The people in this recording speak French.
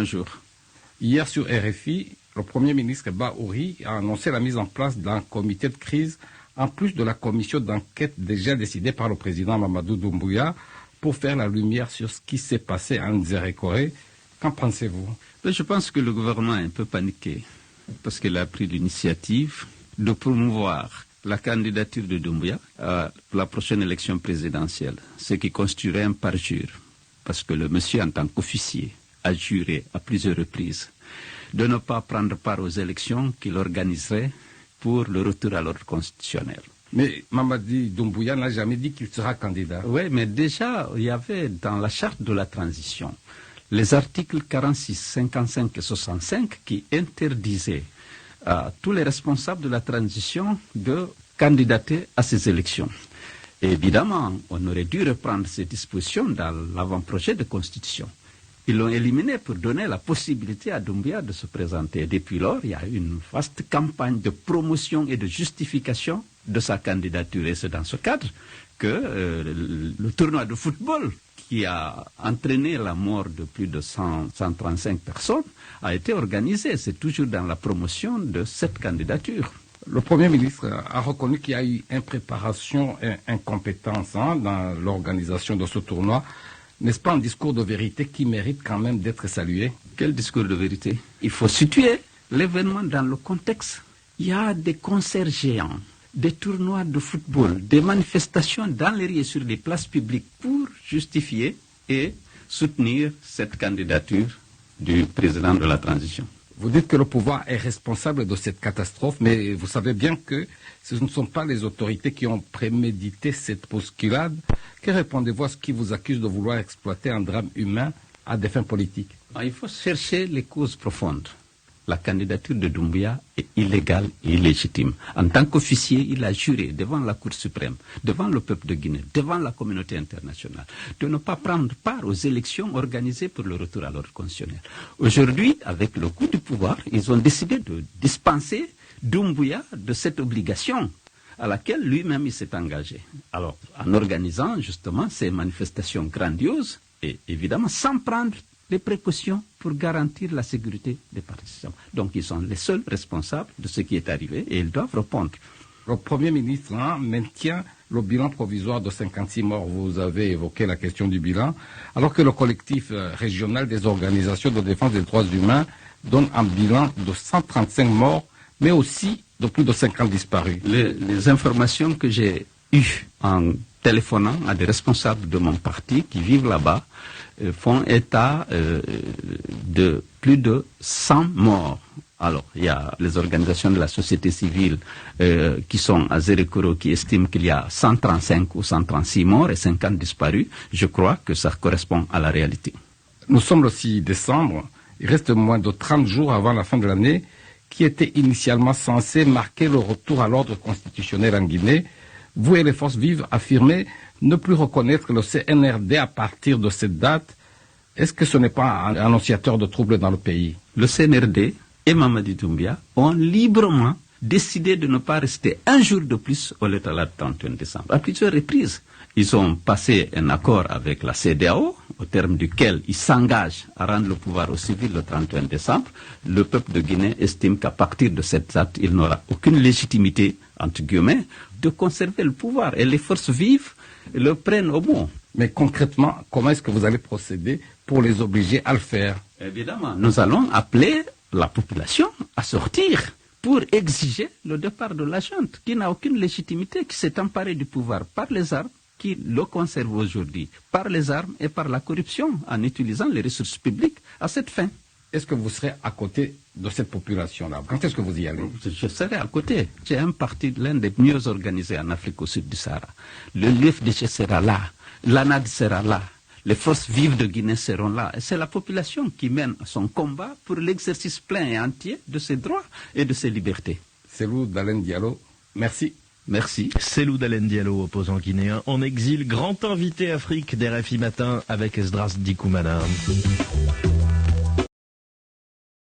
Bonjour. Hier sur RFI, le Premier ministre Bahouri a annoncé la mise en place d'un comité de crise, en plus de la commission d'enquête déjà décidée par le président Mamadou Doumbouya, pour faire la lumière sur ce qui s'est passé à Nzérékoré. Qu'en pensez-vous? Je pense que le gouvernement est un peu paniqué, parce qu'il a pris l'initiative de promouvoir la candidature de Doumbouya à la prochaine élection présidentielle, ce qui constituerait un parjure, parce que le monsieur, en tant qu'officier, a juré à plusieurs reprises de ne pas prendre part aux élections qu'il organiserait pour le retour à l'ordre constitutionnel. Mais Mamadi Doumbouya n'a jamais dit qu'il sera candidat. Oui, mais déjà, il y avait dans la charte de la transition les articles 46, 55 et 65 qui interdisaient à tous les responsables de la transition de candidater à ces élections. Et évidemment, on aurait dû reprendre ces dispositions dans l'avant-projet de constitution. Ils l'ont éliminé pour donner la possibilité à Doumbouya de se présenter. Et depuis lors, il y a eu une vaste campagne de promotion et de justification de sa candidature. Et c'est dans ce cadre que le tournoi de football qui a entraîné la mort de plus de 135 personnes a été organisé. C'est toujours dans la promotion de cette candidature. Le Premier ministre a reconnu qu'il y a eu impréparation et incompétence dans l'organisation de ce tournoi. N'est-ce pas un discours de vérité qui mérite quand même d'être salué? Quel discours de vérité? Il faut situer l'événement dans le contexte. Il y a des concerts géants, des tournois de football, des manifestations dans les rues et sur les places publiques pour justifier et soutenir cette candidature du président de la transition. Vous dites que le pouvoir est responsable de cette catastrophe, mais vous savez bien que ce ne sont pas les autorités qui ont prémédité cette bousculade. Que répondez-vous à ce qui vous accuse de vouloir exploiter un drame humain à des fins politiques? Il faut chercher les causes profondes. La candidature de Doumbouya est illégale et illégitime. En tant qu'officier, il a juré devant la Cour suprême, devant le peuple de Guinée, devant la communauté internationale, de ne pas prendre part aux élections organisées pour le retour à l'ordre constitutionnel. Aujourd'hui, avec le coup du pouvoir, ils ont décidé de dispenser Doumbouya de cette obligation à laquelle lui-même il s'est engagé. Alors, en organisant justement ces manifestations grandioses, et évidemment sans prendre les précautions pour garantir la sécurité des participants. Donc ils sont les seuls responsables de ce qui est arrivé et ils doivent répondre. Le Premier ministre maintient le bilan provisoire de 56 morts. Vous avez évoqué la question du bilan, alors que le collectif régional des organisations de défense des droits humains donne un bilan de 135 morts, mais aussi de plus de 50 disparus. Les informations que j'ai eues en téléphonant à des responsables de mon parti qui vivent là-bas font état de plus de 100 morts. Alors, il y a les organisations de la société civile qui sont à Zérékoro qui estiment qu'il y a 135 ou 136 morts et 50 disparus. Je crois que ça correspond à la réalité. Nous sommes le 6 décembre. Il reste moins de 30 jours avant la fin de l'année qui était initialement censée marquer le retour à l'ordre constitutionnel en Guinée. Vous et les forces vives affirmez ne plus reconnaître le CNRD à partir de cette date. Est-ce que ce n'est pas un annonciateur de troubles dans le pays? Le CNRD et Mamadi Doumbouya ont librement décidé de ne pas rester un jour de plus au Letala le 31 décembre. À plusieurs reprises, ils ont passé un accord avec la CEDEAO, au terme duquel ils s'engagent à rendre le pouvoir aux civils le 31 décembre. Le peuple de Guinée estime qu'à partir de cette date, il n'aura aucune légitimité, entre guillemets, de conserver le pouvoir. Et les forces vives le prennent au mot. Mais concrètement, comment est-ce que vous allez procéder pour les obliger à le faire? Évidemment, nous allons appeler la population à sortir pour exiger le départ de la junte, qui n'a aucune légitimité, qui s'est emparée du pouvoir par les armes, qui le conserve aujourd'hui par les armes et par la corruption, en utilisant les ressources publiques à cette fin. Est-ce que vous serez à côté de cette population-là? Quand est-ce que vous y allez? Je serai à côté. J'ai un parti, l'un des mieux organisés en Afrique au sud du Sahara. Le l'UFDG sera là, l'ANAD sera là, les forces vives de Guinée seront là. Et c'est la population qui mène son combat pour l'exercice plein et entier de ses droits et de ses libertés. Selou Dalein Diallo, merci. Merci. Selou Dalein Diallo, opposant guinéen en exil, grand invité Afrique d'RFI Matin avec Esdras Dikoumana.